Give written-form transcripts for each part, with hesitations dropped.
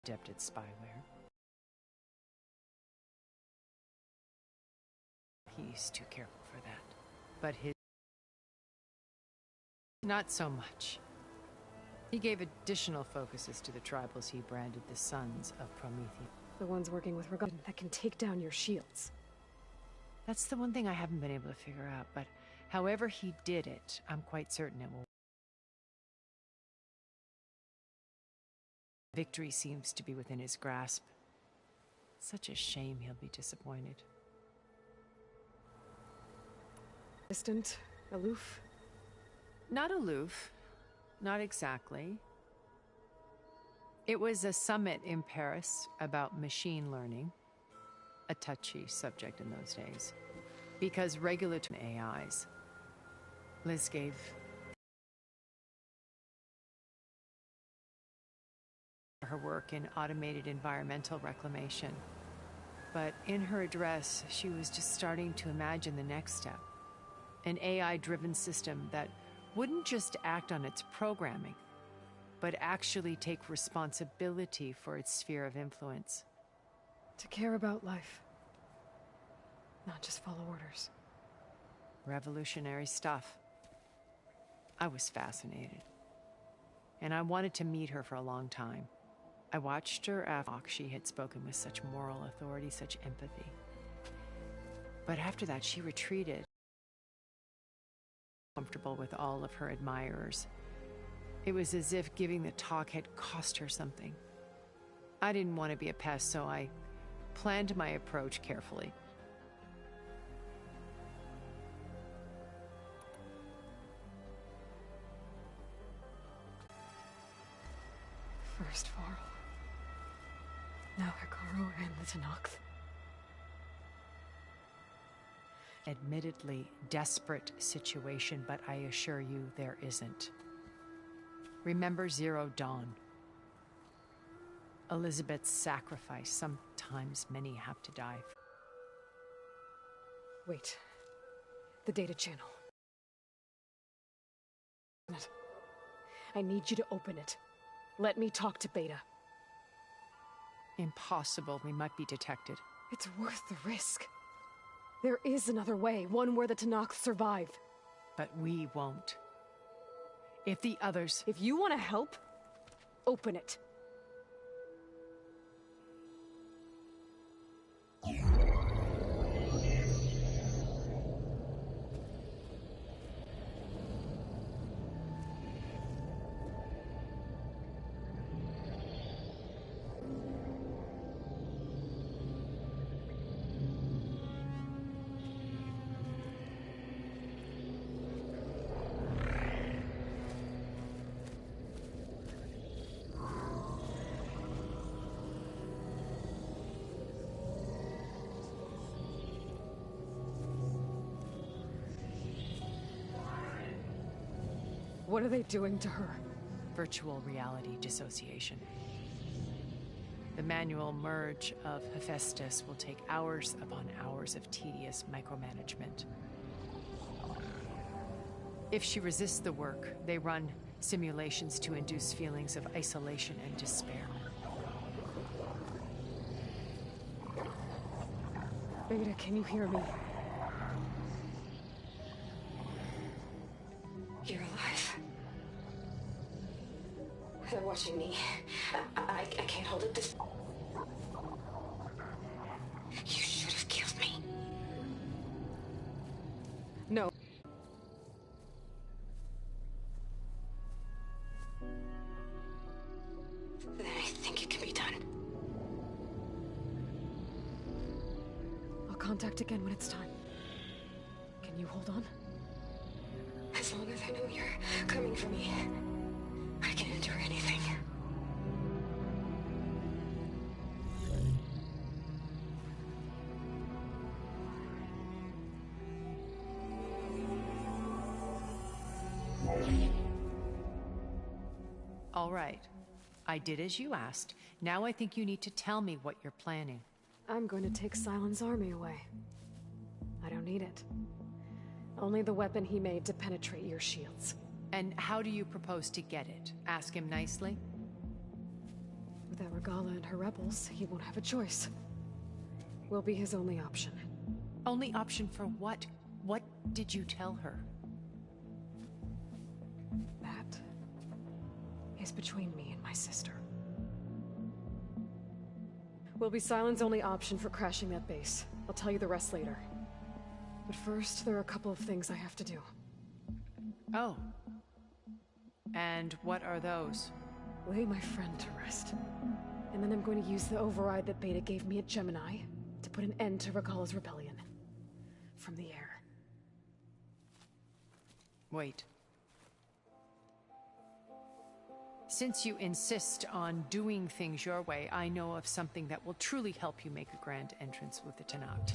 adept at spyware. He's too careful for that. But his... not so much. He gave additional focuses to the tribals he branded the Sons of Prometheus. The ones working with regard that can take down your shields. That's the one thing I haven't been able to figure out, but however he did it, I'm quite certain it will. Victory seems to be within his grasp. Such a shame he'll be disappointed. Distant, aloof? Not aloof. Not exactly. It was a summit in Paris about machine learning, a touchy subject in those days, because regulatory AIs. Liz gave her work in automated environmental reclamation, but in her address, she was just starting to imagine the next step, an AI-driven system that wouldn't just act on its programming, but actually take responsibility for its sphere of influence. To care about life, not just follow orders. Revolutionary stuff. I was fascinated, and I wanted to meet her for a long time. I watched her after she had spoken with such moral authority, such empathy. But after that, she retreated, comfortable with all of her admirers. It was as if giving the talk had cost her something. I didn't want to be a pest, so I planned my approach carefully. First Varl. Now Hikaru and the Tenakth. Admittedly desperate situation, but I assure you there isn't. Remember Zero Dawn. Elizabeth's sacrifice. Sometimes many have to die. Wait. The data channel. I need you to open it. Let me talk to Beta. Impossible. We might be detected. It's worth the risk. There is another way, one where the Tenakth survive. But we won't. If the others... If you want to help, open it. What are they doing to her? Virtual reality dissociation. The manual merge of Hephaestus will take hours upon hours of tedious micromanagement. If she resists the work, they run simulations to induce feelings of isolation and despair. Beta, can you hear me? You're alive. They're watching me. I can't hold it this... You should have killed me. No. Then I think it can be done. I'll contact again when it's time. Can you hold on? As long as I know you're coming for me, I can endure anything. All right. I did as you asked. Now I think you need to tell me what you're planning. I'm going to take Sylens' army away. I don't need it. Only the weapon he made to penetrate your shields. And how do you propose to get it? Ask him nicely? With Without Regala and her rebels, he won't have a choice. We'll be his only option. Only option for what? What did you tell her? That is between me and my sister. We'll be Sylens' only option for crashing that base. I'll tell you the rest later. But first, there are a couple of things I have to do. Oh. And what are those? Lay my friend to rest. And then I'm going to use the override that Beta gave me at Gemini to put an end to Regala's rebellion. From the air. Wait. Since you insist on doing things your way, I know of something that will truly help you make a grand entrance with the Tenat.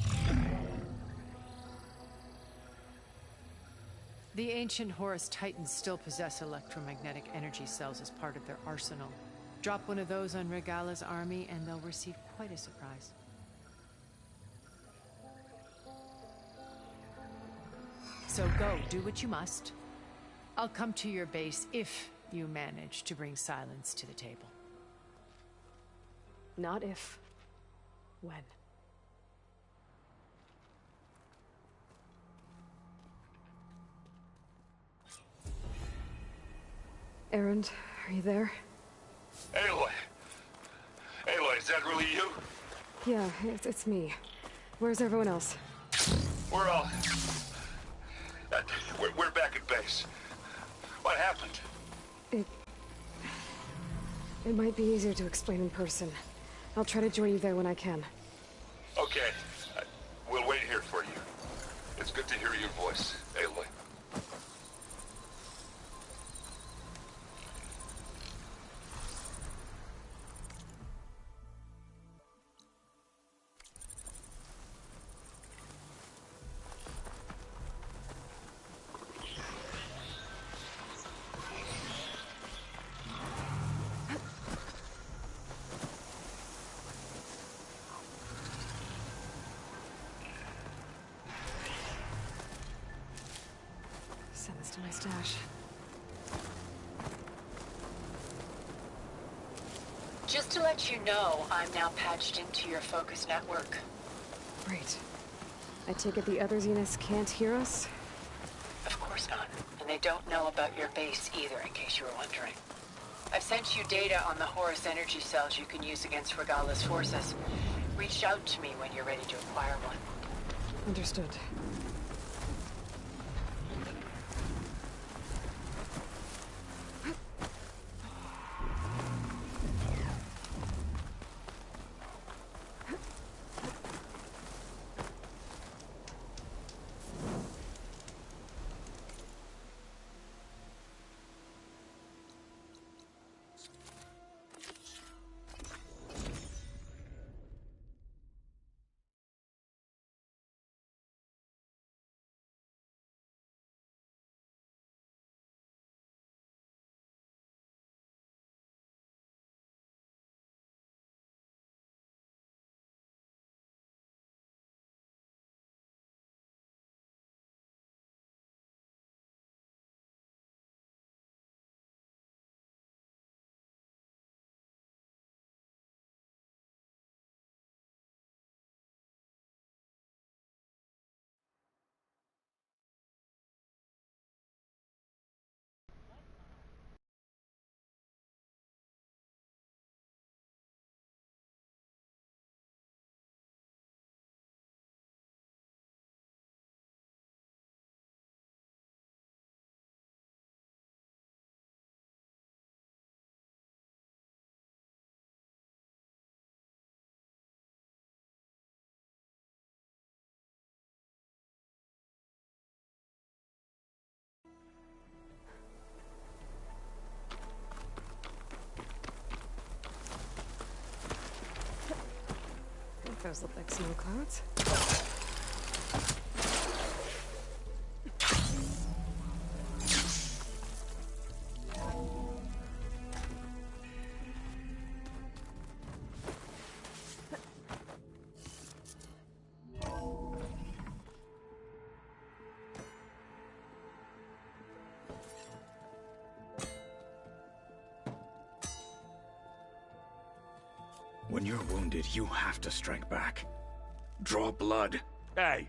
The ancient Horus Titans still possess electromagnetic energy cells as part of their arsenal. Drop one of those on Regala's army and they'll receive quite a surprise. So go, do what you must. I'll come to your base if you manage to bring Sylens to the table. Not if. When. Erend, are you there? Aloy! Aloy, is that really you? Yeah, it's me. Where's everyone else? We're all... we're back at base. What happened? It might be easier to explain in person. I'll try to join you there when I can. Okay. We'll wait here for you. It's good to hear your voice, Aloy. Send this to my stash. Just to let you know, I'm now patched into your focus network. Great. I take it the other Zeniths can't hear us? Of course not. And they don't know about your base either, in case you were wondering. I've sent you data on the Horus energy cells you can use against Regala's forces. Reach out to me when you're ready to acquire one. Understood. Those look like snow clouds. When you're wounded, you have to strike back. Draw blood. Hey!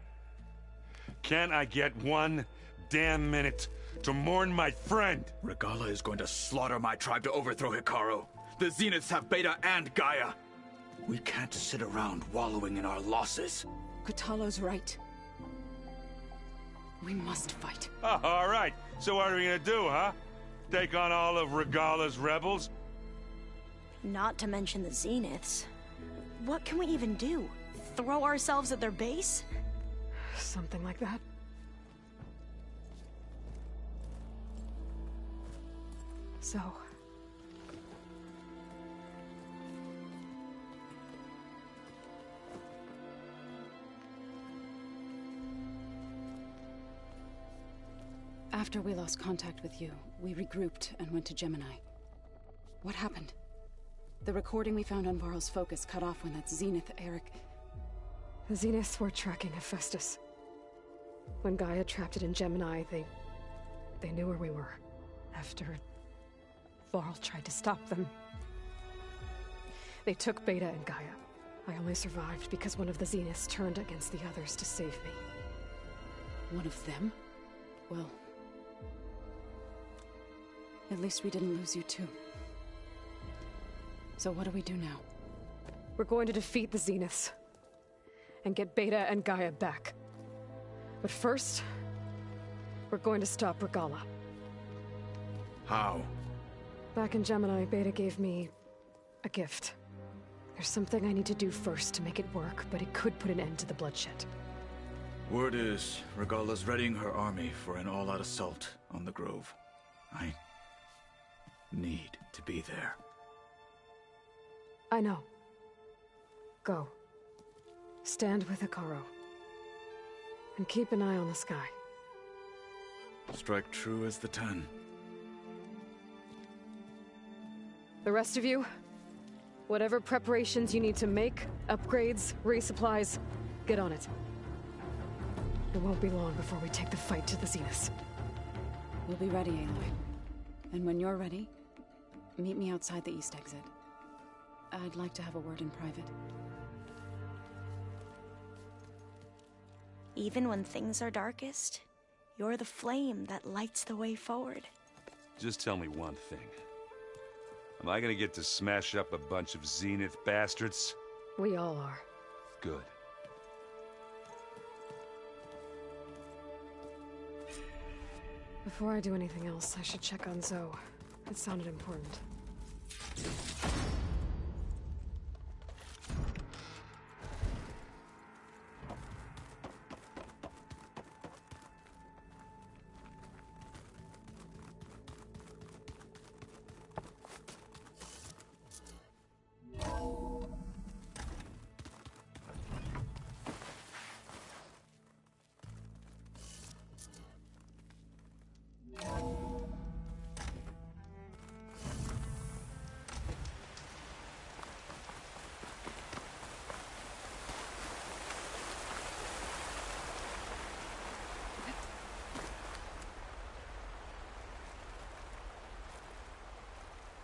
Can't I get one damn minute to mourn my friend? Regala is going to slaughter my tribe to overthrow Hikaru. The Zeniths have Beta and Gaia. We can't sit around wallowing in our losses. Kotallo's right. We must fight. Oh, all right. So what are we gonna do, huh? Take on all of Regala's rebels? Not to mention the Zeniths. What can we even do? Throw ourselves at their base? Something like that. So... After we lost contact with you, we regrouped and went to Gemini. What happened? The recording we found on Varl's focus cut off when that Zenith, Eric... The Zeniths were tracking Hephaestus. When Gaia trapped it in Gemini, they knew where we were. After Varl tried to stop them, they took Beta and Gaia. I only survived because one of the Zeniths turned against the others to save me. One of them? Well... at least we didn't lose you too. So what do we do now? We're going to defeat the Zeniths. And get Beta and Gaia back. But first... we're going to stop Regala. How? Back in Gemini, Beta gave me... a gift. There's something I need to do first to make it work, but it could put an end to the bloodshed. Word is, Regala's readying her army for an all-out assault on the Grove. I need to be there. I know. Go. Stand with Hikaru. And keep an eye on the sky. Strike true as the 10. The rest of you, whatever preparations you need to make, upgrades, resupplies, get on it. It won't be long before we take the fight to the Zeniths. We'll be ready, Aloy. And when you're ready, meet me outside the east exit. I'd like to have a word in private. Even when things are darkest, you're the flame that lights the way forward. Just tell me one thing. Am I gonna get to smash up a bunch of Zenith bastards? We all are. Good. Before I do anything else, I should check on Zoe. It sounded important.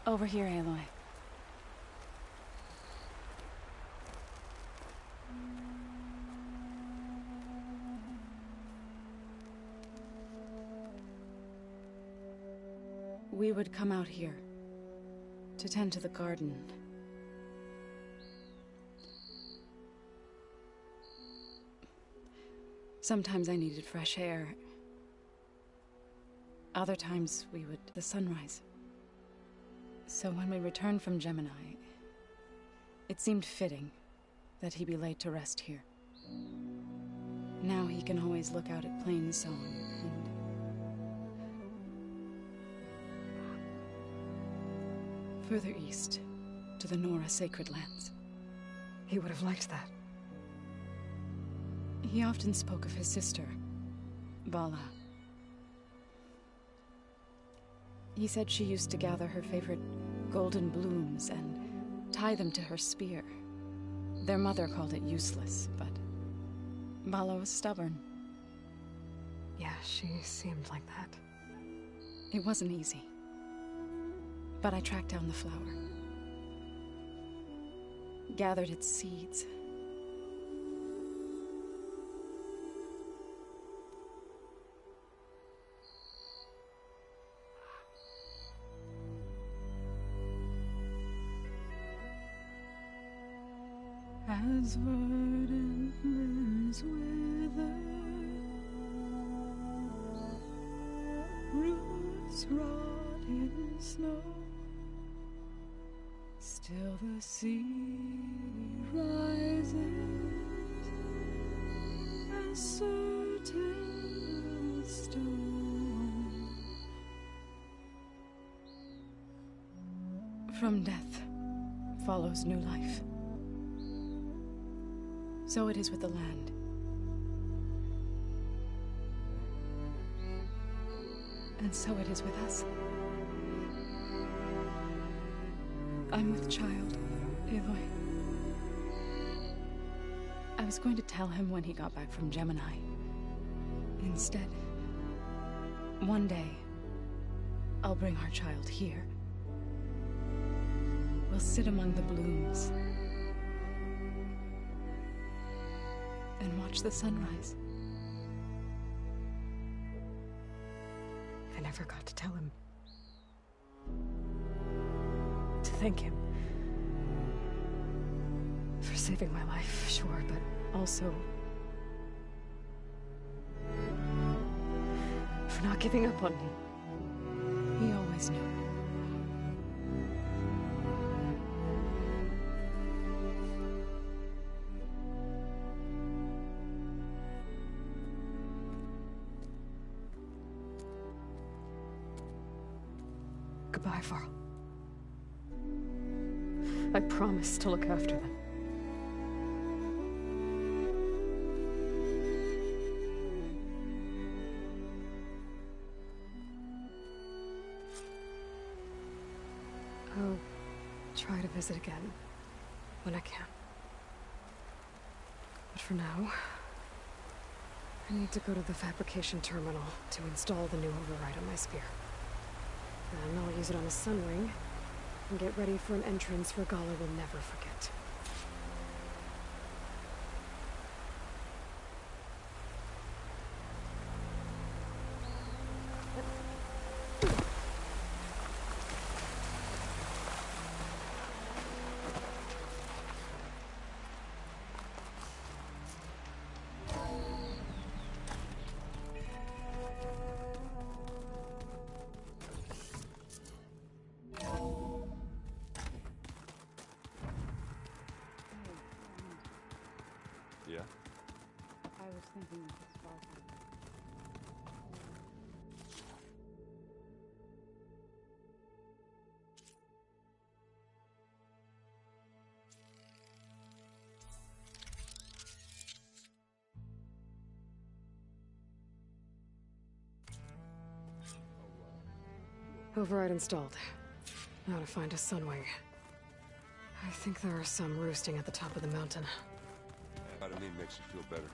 Over here, Aloy. We would come out here to tend to the garden. Sometimes I needed fresh air. Other times we would... the sunrise. So when we returned from Gemini, it seemed fitting that he be laid to rest here. Now he can always look out at Plain Song and... further east, to the Nora Sacred Lands. He would have liked that. He often spoke of his sister, Bala. He said she used to gather her favorite golden blooms and tie them to her spear. Their mother called it useless, but Bala was stubborn. Yeah, she seemed like that. It wasn't easy. But I tracked down the flower. gathered its seeds. As verdant limbs wither, roots rot in snow, still the sea rises, as certain as stone. From death follows new life. So it is with the land. And so it is with us. I'm with child, Aloy. I was going to tell him when he got back from Gemini. Instead, one day, I'll bring our child here. We'll sit among the blooms and watch the sunrise. I never got to tell him. To thank him. For saving my life, sure, but also for not giving up on me. He always knew. Goodbye, Varl. I promise to look after them. I'll try to visit again when I can. But for now, I need to go to the fabrication terminal to install the new override on my spear. Then I'll use it on a sunwing and get ready for an entrance Regala will never forget. Yeah? I was thinking of this sparkle. Override installed. Now to find a sunwing. I think there are some roosting at the top of the mountain. Vitamin makes you feel better.